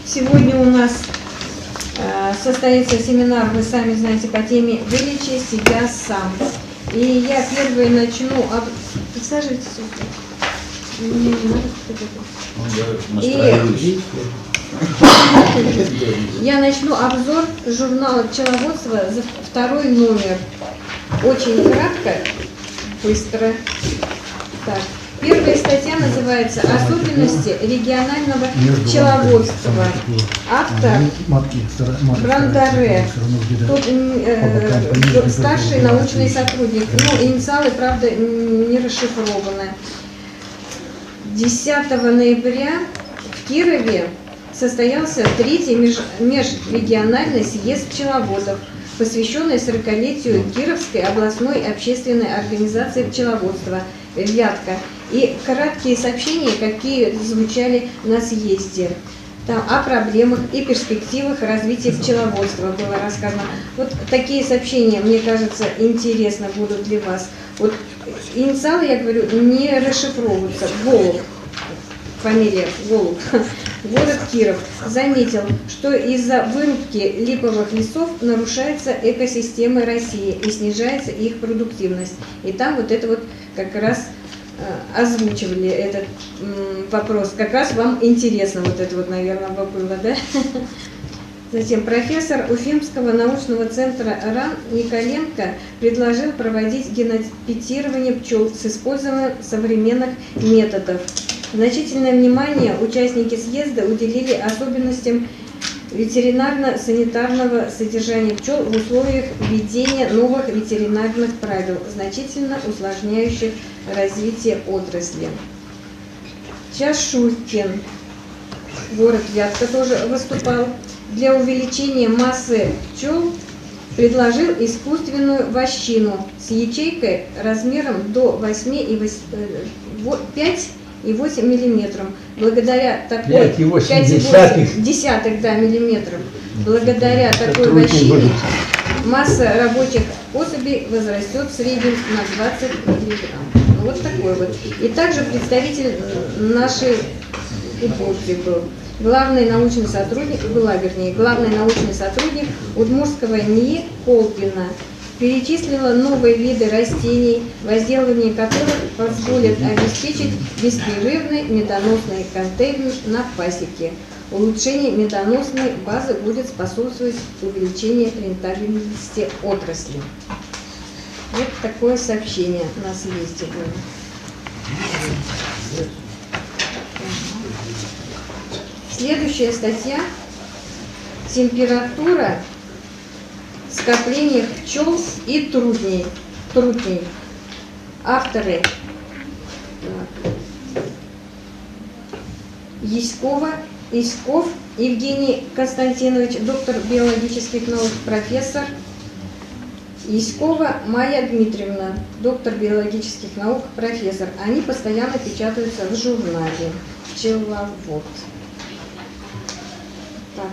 Сегодня у нас состоится семинар, вы сами знаете, по теме «Вылечи себя сам». И я первый начну... Присаживайтесь. Мне не надо. Я начну обзор журнала «Пчеловодство» за второй номер. Очень кратко, быстро. Так. Первая статья называется «Особенности регионального пчеловодства». Автор Брандаре. Тут старший научный сотрудник. Ну, инициалы, правда, не расшифрованы. 10 ноября в Кирове состоялся третий межрегиональный съезд пчеловодов, посвященный 40-летию Кировской областной общественной организации пчеловодства «Вятка». И краткие сообщения, какие звучали на съезде. Там о проблемах и перспективах развития пчеловодства было рассказано. Вот такие сообщения, мне кажется, интересно будут для вас. Вот инициалы, я говорю, не расшифровываются. Голуб, фамилия Голуб, город Киров, заметил, что из-за вырубки липовых лесов нарушается экосистема России и снижается их продуктивность. И там вот это вот как раз озвучивали этот вопрос. Как раз вам интересно вот это вот, наверное, было, да? Затем профессор Уфимского научного центра РАН Николенко предложил проводить генотипирование пчел с использованием современных методов. Значительное внимание участники съезда уделили особенностям ветеринарно-санитарного содержания пчел в условиях введения новых ветеринарных правил, значительно усложняющих развитие отрасли. Чашуркин, город Вятка, тоже выступал. Для увеличения массы пчел предложил искусственную вощину с ячейкой размером до 5,8 миллиметров. Благодаря такой 5,8 миллиметров. Благодаря такой вощине масса рабочих особей возрастет в среднем на 20 миллиграмм. Вот такой вот. И также представитель нашей удмуртии был. Главный научный сотрудник Удмуртского НИИ Колпина перечислила новые виды растений, возделывание которых позволит обеспечить беспрерывный медоносный контейнер на пасеке. Улучшение медоносной базы будет способствовать увеличению рентабельности отрасли. Вот такое сообщение на съезде было. Следующая статья. Температура скопления пчел и трутней. Авторы Яськов Евгений Константинович, доктор биологических наук, профессор. Яськова Майя Дмитриевна, доктор биологических наук, профессор. Они постоянно печатаются в журнале «Пчеловод». Так.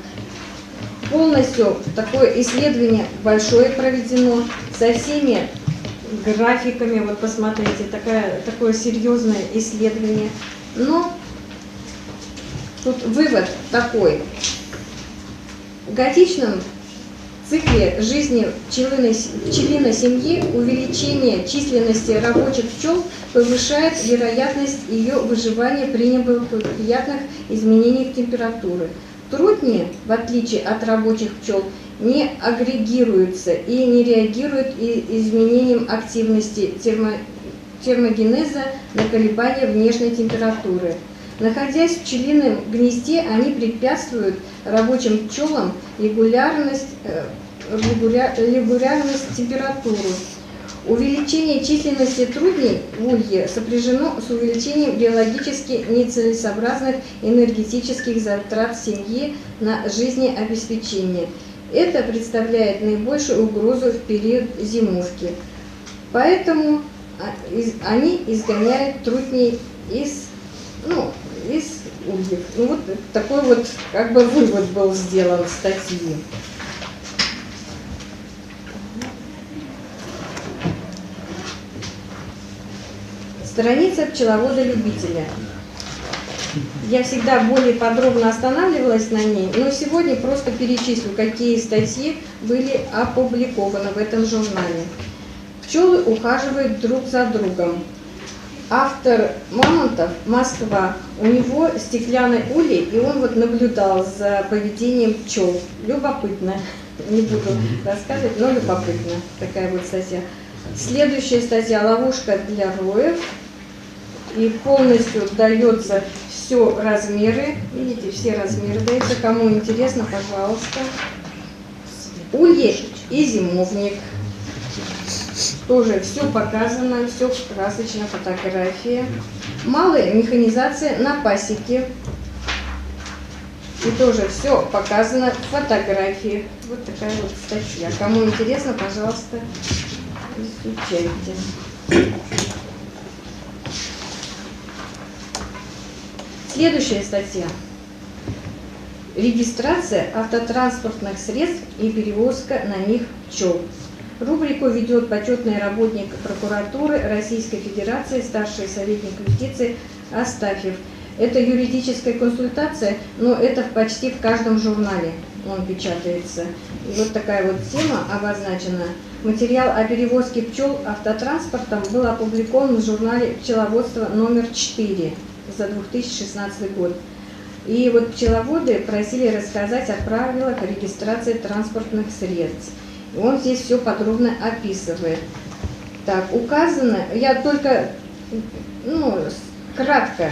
Полностью такое исследование большое проведено, со всеми графиками. Вот посмотрите, такое серьезное исследование. Но тут вывод такой. В годичном цикле жизни пчелиной семьи увеличение численности рабочих пчел повышает вероятность ее выживания при неблагоприятных изменениях температуры. Трутни, в отличие от рабочих пчел, не агрегируются и не реагируют изменением активности термогенеза на колебания внешней температуры. Находясь в пчелином гнезде, они препятствуют рабочим пчелам регулярность температуры. Увеличение численности трутней в улье сопряжено с увеличением биологически нецелесообразных энергетических затрат семьи на жизнеобеспечение. Это представляет наибольшую угрозу в период зимовки. Поэтому они изгоняют трутней из ульев. Ну, вот такой вот как бы вывод был сделан в статье. Страница пчеловода-любителя. Я всегда более подробно останавливалась на ней, но сегодня просто перечислю, какие статьи были опубликованы в этом журнале. Пчелы ухаживают друг за другом. Автор Мамонтов, Москва. У него стеклянный улей, и он вот наблюдал за поведением пчел. Любопытно. Не буду рассказывать, но любопытно. Такая вот статья. Следующая статья «Ловушка для роев». И полностью дается все размеры. Видите, все размеры даются. Кому интересно, пожалуйста. Ульи и зимовник. Тоже все показано, все красочно, фотография. Малая механизация на пасеке. И тоже все показано в фотографии. Вот такая вот статья. Кому интересно, пожалуйста, изучайте. Следующая статья. Регистрация автотранспортных средств и перевозка на них пчел. Рубрику ведет почетный работник прокуратуры Российской Федерации, старший советник юстиции Астафьев. Это юридическая консультация, но это почти в каждом журнале он печатается. И вот такая вот тема обозначена. Материал о перевозке пчел автотранспортом был опубликован в журнале «Пчеловодство номер 4» за 2016 год. И вот пчеловоды просили рассказать о правилах регистрации транспортных средств. И он здесь все подробно описывает. Так, указано, я только, кратко,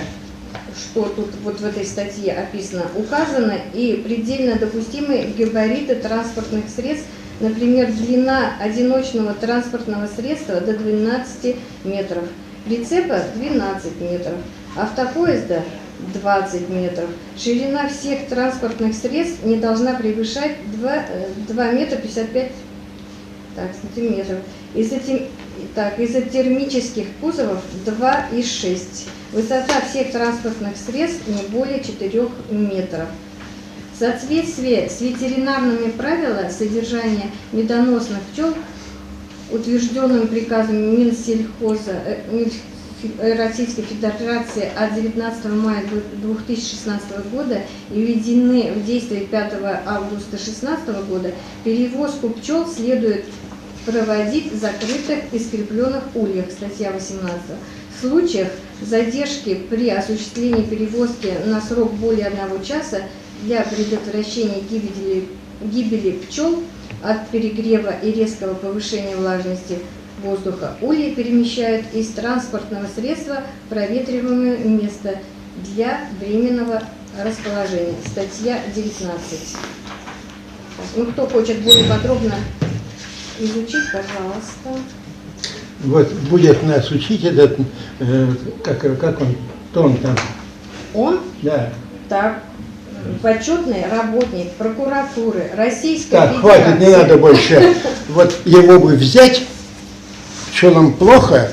что тут вот в этой статье описано. Указаны и предельно допустимые габариты транспортных средств, например, длина одиночного транспортного средства до 12 метров, прицепа 12 метров, автопоезда 20 метров. Ширина всех транспортных средств не должна превышать 2 метра 55 сантиметров. Изотермических кузовов 2,6. Высота всех транспортных средств не более 4 метров. В соответствии с ветеринарными правилами содержания медоносных пчел, утвержденным приказом Минсельхоза Российской Федерации от 19 мая 2016 года и введены в действие 5 августа 2016 года, перевозку пчел следует проводить в закрытых и скрепленных ульях, статья 18. В случаях задержки при осуществлении перевозки на срок более 1 часа для предотвращения гибели пчел от перегрева и резкого повышения влажности воздуха, ульи перемещают из транспортного средства в проветриваемое место для временного расположения. Статья 19. Кто хочет более подробно изучить, пожалуйста. Вот будет нас учить этот, как он, тон там. Он? Да. Так, почетный работник прокуратуры Российской Так, Федерации. хватит, не надо больше. Вот его бы взять, пчелам плохо,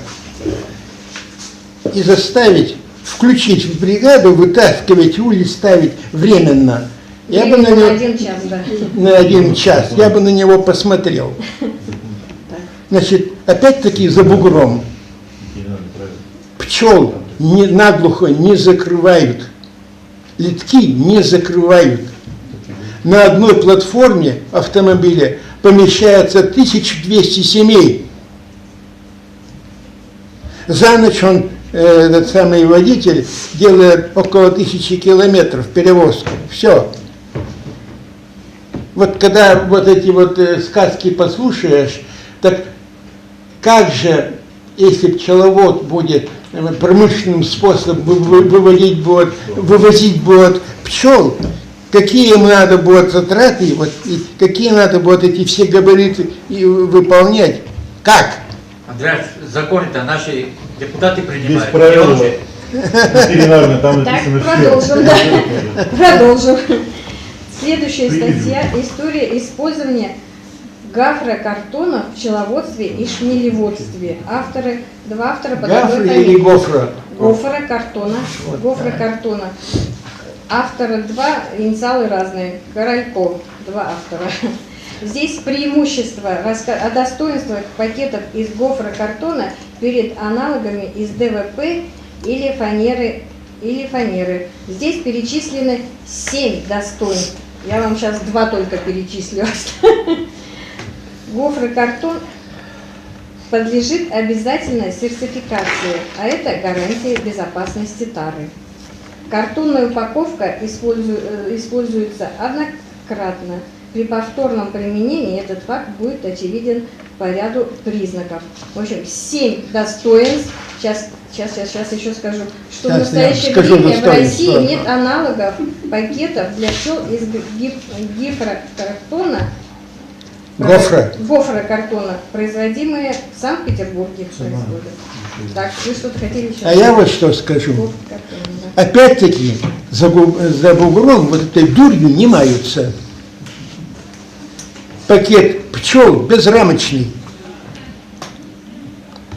и заставить включить в бригаду, вытаскивать ульи, ставить временно. Я бы на него, 1 час, да. на 1 час, я бы на него посмотрел. Значит, опять-таки за бугром. Пчел наглухо не закрывают, литки не закрывают. На одной платформе автомобиля помещается 1200 семей. За ночь он, этот самый водитель, делает около 1000 километров перевозку. Все. Вот когда вот эти вот сказки послушаешь, так как же, если пчеловод будет промышленным способом вывозить будет пчел, какие ему надо будет затраты, вот, и какие надо будет эти все габариты выполнять? Как? Андреас, законы-то наши депутаты принимают. Без правил ветеринарно, там Так, написано продолжим, все. да. Продолжим. Следующая статья – история использования гофрокартона в пчеловодстве и шмелеводстве. Два автора под одной Гафра или фамилией. гофра? Гофрокартона. Вот Гофрокартона. Авторы 2, инициалы разные. Корольков, 2 автора. Здесь преимущество о достоинствах пакетов из гофрокартона перед аналогами из ДВП или фанеры или фанеры. Здесь перечислены 7 достоинств. Я вам сейчас 2 только перечислю. Гофрокартон подлежит обязательной сертификации, а это гарантия безопасности тары. Картонная упаковка используется однократно. При повторном применении этот факт будет очевиден по ряду признаков. В общем, 7 достоинств. Сейчас еще скажу, что в настоящее время в России нет аналогов пакетов для пчел из гофрокартона, производимые в Санкт-Петербурге. Так, вы что-то хотели еще? А я вот что скажу. Опять-таки, за бугром вот этой дурью не маются. Пакет пчел безрамочный,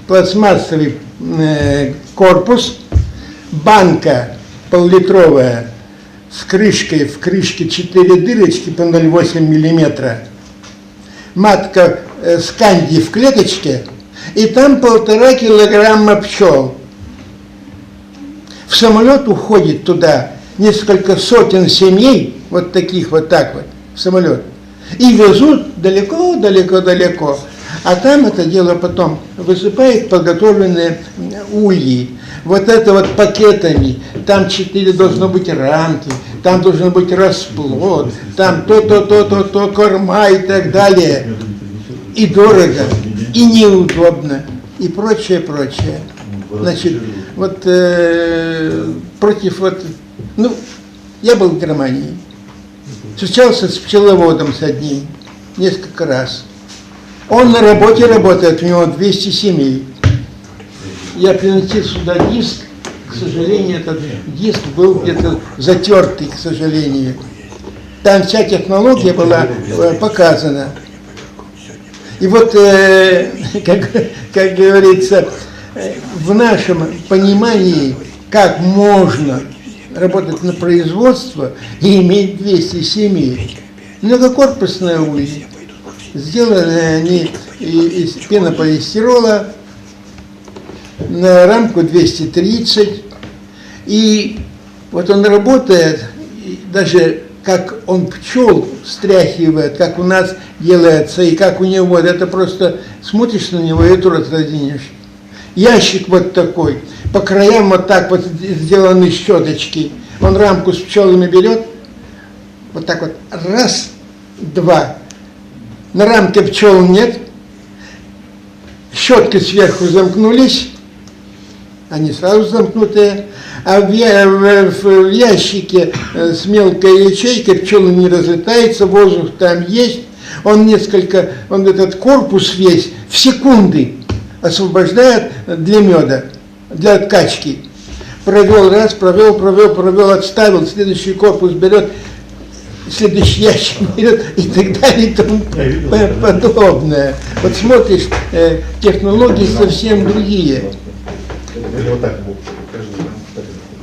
пластмассовый корпус, банка пол-литровая с крышкой, в крышке 4 дырочки по 0,8 миллиметра, матка сканди в клеточке, и там 1,5 килограмма пчел. В самолет уходит туда несколько сотен семей, вот таких вот так вот, в самолет, и везут далеко-далеко-далеко. А там это дело потом высыпает подготовленные ульи. Вот это вот пакетами, там 4 должно быть рамки, там должен быть расплод, там то, корма и так далее. И дорого, и неудобно, и прочее. Значит, вот против вот, ну, я был в Германии, встречался с пчеловодом с одним несколько раз. Он на работе работает, у него 200 семей. Я приносил сюда диск, к сожалению, этот диск был где-то затертый, к сожалению. Там вся технология была показана. И вот, как говорится, в нашем понимании, как можно работать на производство и иметь 200 семей. Многокорпусные ульи. Сделаны они из пенополистирола на рамку 230. И вот он работает, даже как он пчел стряхивает, как у нас делается, и как у него, это просто смотришь на него и рот разинешь. Ящик вот такой, по краям вот так вот сделаны щеточки. Он рамку с пчелами берет, вот так вот, раз, два. На рамке пчел нет, щетки сверху замкнулись, они сразу замкнутые, а в ящике с мелкой ячейкой пчелы не разлетаются, воздух там есть, он этот корпус весь в секунды освобождает для меда, для откачки. Провел раз, провел, отставил, следующий корпус берет, следующий ящик берет и так далее и тому подобное. Вот смотришь, технологии совсем другие.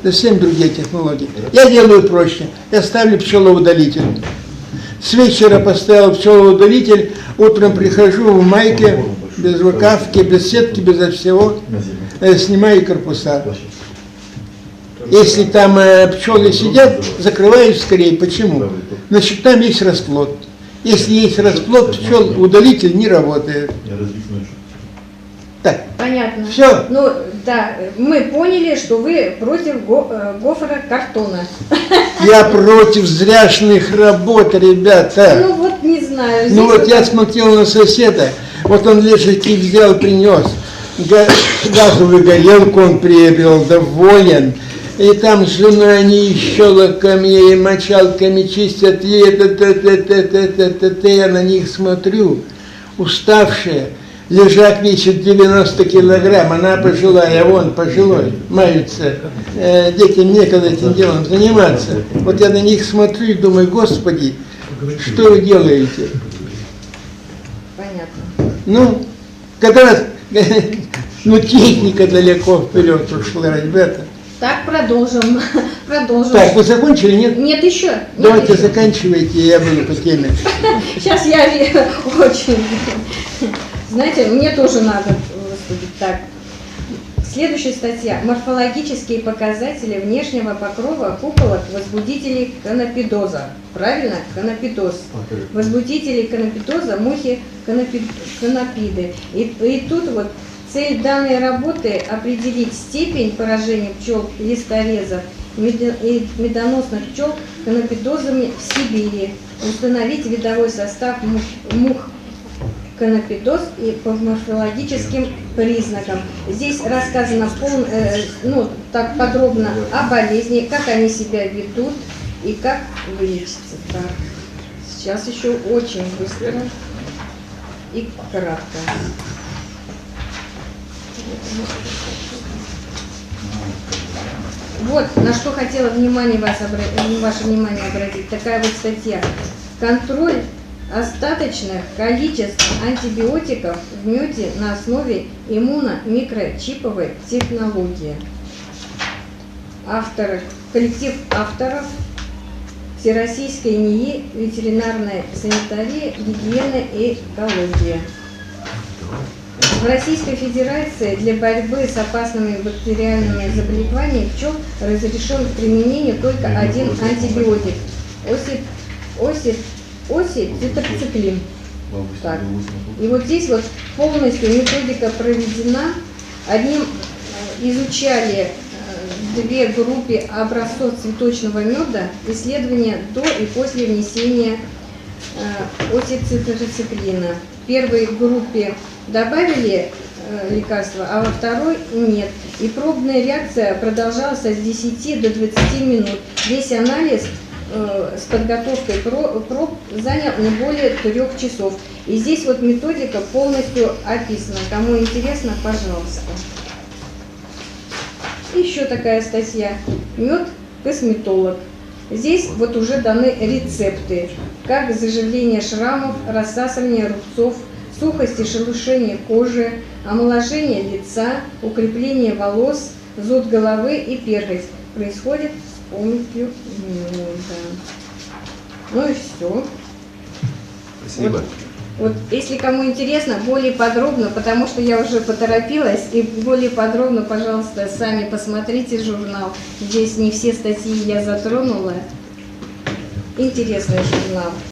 Совсем другие технологии. Я делаю проще. Я ставлю пчелоудалитель. С вечера поставил пчелоудалитель, утром прихожу в майке, без рукавки, без сетки, безо всего, снимаю корпуса. Если там пчелы сидят, закрываю скорее. Почему? Значит, там есть расплод. Если есть расплод, пчелоудалитель не работает. Так. Понятно. Все. Ну, да, мы поняли, что вы против гофрокартона. Я против зряшных работ, ребята. Ну вот не знаю. Ну вот я смотрел на соседа, вот он лежаки взял, принес, газовую горелку он приобрел, доволен. И там с женой они щелоками и мочалками чистят, и я на них смотрю, уставшие. Лежак весит 90 килограмм, она пожилая, вон пожилой, маются. Детям некогда этим делом заниматься. Вот я на них смотрю и думаю, Господи, что вы делаете? Понятно. Ну, когда, ну техника далеко вперед ушла, ребята. Так, продолжим. Так, вы закончили, нет? Нет еще. Давайте заканчивайте, я буду по теме. Сейчас я очень... Знаете, мне тоже надо выступить. Так, Следующая статья. Морфологические показатели внешнего покрова куколок возбудителей канопидоза. Правильно? Канопидоз. Возбудители канопидоза, мухи канопиды. И тут вот цель данной работы – определить степень поражения пчел листорезов и медоносных пчел канопидозами в Сибири, установить видовой состав мух канопидоз и по морфологическим признакам. Здесь рассказано так подробно о болезни, как они себя ведут и как вылечиться. Так. Сейчас еще очень быстро и кратко. Вот на что хотела ваше внимание обратить. Такая вот статья. Контроль остаточных количеств антибиотиков в меде на основе иммуно-микрочиповой технологии. Авторы, коллектив авторов Всероссийской НИИ, ветеринарная санитария, гигиена и экология. В Российской Федерации для борьбы с опасными бактериальными заболеваниями пчел разрешен к применению только один антибиотик – тетрациклин. Так. И вот здесь вот полностью методика проведена. Одним изучали две группы образцов цветочного меда, исследования до и после внесения тетрациклина. В первой группе добавили лекарства, а во второй нет. И пробная реакция продолжалась с 10 до 20 минут. Весь анализ с подготовкой проб занял не более 3 часов. И здесь вот методика полностью описана. Кому интересно, пожалуйста. Еще такая статья. Мед косметолог. Здесь вот уже даны рецепты, как заживление шрамов, рассасывание рубцов, сухость и шелушение кожи, омоложение лица, укрепление волос, зуд головы и перхоть происходит с помощью меда. Ну и все. Спасибо. Вот, если кому интересно, более подробно, потому что я уже поторопилась, и более подробно, пожалуйста, сами посмотрите журнал. Здесь не все статьи я затронула. Интересный журнал.